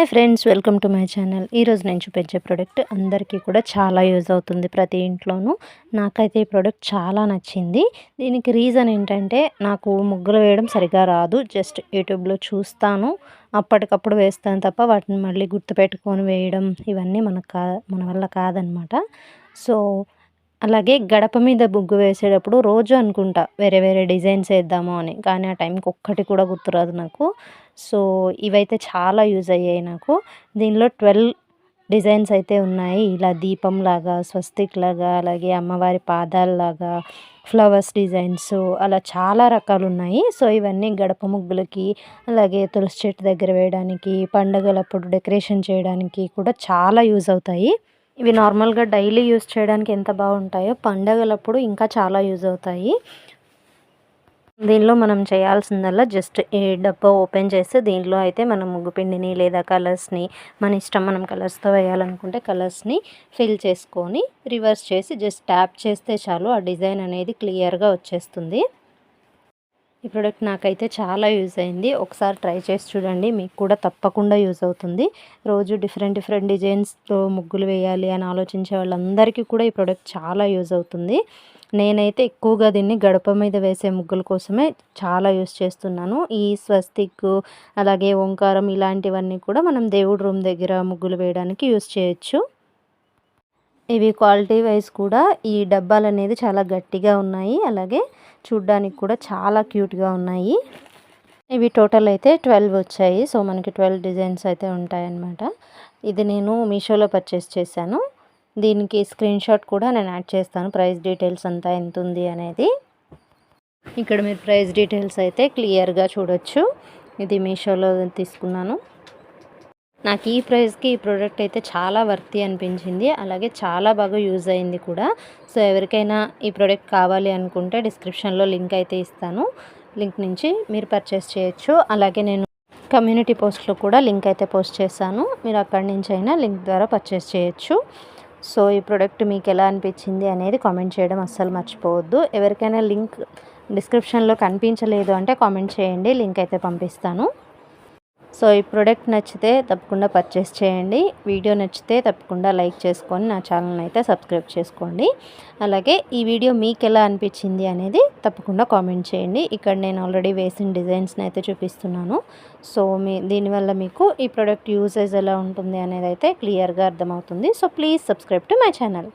Hi friends, welcome to my channel. ఈరోజు నేను చూపించే ప్రోడక్ట్ అందరికీ కూడా చాలా యూజ్ అవుతుంది, ప్రతి ఇంట్లోనూ. నాకైతే ఈ ప్రోడక్ట్ చాలా నచ్చింది. దీనికి రీజన్ ఏంటంటే, నాకు ముగ్గులు వేయడం సరిగా రాదు. జస్ట్ యూట్యూబ్లో చూస్తాను, అప్పటికప్పుడు వేస్తాను తప్ప వాటిని మళ్ళీ గుర్తుపెట్టుకొని వేయడం ఇవన్నీ మన వల్ల కాదనమాట. సో అలాగే గడప మీద ముగ్గు వేసేటప్పుడు రోజు అనుకుంటా వేరే వేరే డిజైన్స్ వేద్దాము అని, కానీ ఆ టైంకి ఒక్కటి కూడా గుర్తురాదు నాకు. సో ఇవైతే చాలా యూజ్ అయ్యాయి నాకు. దీనిలో 12 డిజైన్స్ అయితే ఉన్నాయి. ఇలా దీపంలాగా, స్వస్తిక్ లాగా, అలాగే అమ్మవారి పాదాలలాగా, ఫ్లవర్స్ డిజైన్స్, అలా చాలా రకాలు ఉన్నాయి. సో ఇవన్నీ గడప ముగ్గులకి, అలాగే తులసి చెట్టు దగ్గర వేయడానికి, పండగలప్పుడు డెకరేషన్ చేయడానికి కూడా చాలా యూజ్ అవుతాయి. ఇవి నార్మల్గా డైలీ యూజ్ చేయడానికి ఎంత బాగుంటాయో, పండగలప్పుడు ఇంకా చాలా యూజ్ అవుతాయి. దీనిలో మనం చేయాల్సిందల్లా జస్ట్ ఈ డబ్బా ఓపెన్ చేస్తే దీనిలో అయితే మనం ముగ్గు పిండిని లేదా కలర్స్ని, మన ఇష్టం, మనం కలర్స్తో వేయాలనుకుంటే కలర్స్ని ఫిల్ చేసుకొని రివర్స్ చేసి జస్ట్ ట్యాప్ చేస్తే చాలు, ఆ డిజైన్ అనేది క్లియర్గా వచ్చేస్తుంది. ఈ ప్రోడక్ట్ నాకైతే చాలా యూజ్ అయింది. ఒకసారి ట్రై చేసి చూడండి, మీకు కూడా తప్పకుండా యూజ్ అవుతుంది. రోజు డిఫరెంట్ డిజైన్స్తో ముగ్గులు వేయాలి అని ఆలోచించే వాళ్ళందరికీ కూడా ఈ ప్రోడక్ట్ చాలా యూజ్ అవుతుంది. నేనైతే ఎక్కువగా దీన్ని గడప మీద వేసే ముగ్గుల కోసమే చాలా యూజ్ చేస్తున్నాను. ఈ స్వస్తిక్, అలాగే ఓంకారం, ఇలాంటివన్నీ కూడా మనం దేవుడి రూమ్ దగ్గర ముగ్గులు వేయడానికి యూజ్ చేయొచ్చు. ఇవి క్వాలిటీ వైజ్ కూడా ఈ డబ్బాలు అనేది చాలా గట్టిగా ఉన్నాయి, అలాగే చూడ్డానికి కూడా చాలా క్యూట్గా ఉన్నాయి. ఇవి టోటల్ అయితే 12 వచ్చాయి. సో మనకి 12 డిజైన్స్ అయితే ఉంటాయన్నమాట. ఇది నేను మీషోలో పర్చేస్ చేశాను. దీనికి స్క్రీన్ షాట్ కూడా నేను యాడ్ చేస్తాను, ప్రైస్ డీటెయిల్స్ అంతా ఎంత ఉంది అనేది. ఇక్కడ మీరు ప్రైస్ డీటెయిల్స్ అయితే క్లియర్గా చూడొచ్చు. ఇది మీషోలో తీసుకున్నాను. నాకు ఈ ప్రైస్కి ఈ ప్రోడక్ట్ అయితే చాలా వర్తీ అనిపించింది, అలాగే చాలా బాగా యూజ్ అయింది కూడా. సో ఎవరికైనా ఈ ప్రోడక్ట్ కావాలి అనుకుంటే డిస్క్రిప్షన్లో లింక్ అయితే ఇస్తాను, లింక్ నుంచి మీరు పర్చేస్ చేయొచ్చు. అలాగే నేను కమ్యూనిటీ పోస్ట్లో కూడా లింక్ అయితే పోస్ట్ చేశాను, మీరు అక్కడి నుంచి అయినా లింక్ ద్వారా పర్చేస్ చేయొచ్చు. సో ఈ ప్రోడక్ట్ మీకు ఎలా అనిపించింది అనేది కామెంట్ చేయడం అస్సలు మర్చిపోవద్దు. ఎవరికైనా లింక్ డిస్క్రిప్షన్లో కనిపించలేదు అంటే కామెంట్ చేయండి, లింక్ అయితే పంపిస్తాను. సో ఈ ప్రోడక్ట్ నచ్చితే తప్పకుండా పర్చేస్ చేయండి. వీడియో నచ్చితే తప్పకుండా లైక్ చేసుకొని నా ఛానల్ని అయితే సబ్స్క్రైబ్ చేసుకోండి. అలాగే ఈ వీడియో మీకు ఎలా అనిపించింది అనేది తప్పకుండా కామెంట్ చేయండి. ఇక్కడ నేను ఆల్రెడీ వేసిన డిజైన్స్ని అయితే చూపిస్తున్నాను. సో దీనివల్ల మీకు ఈ ప్రోడక్ట్ యూసేజ్ ఎలా ఉంటుంది అనేది అయితే క్లియర్గా అర్థమవుతుంది. So please subscribe to my channel.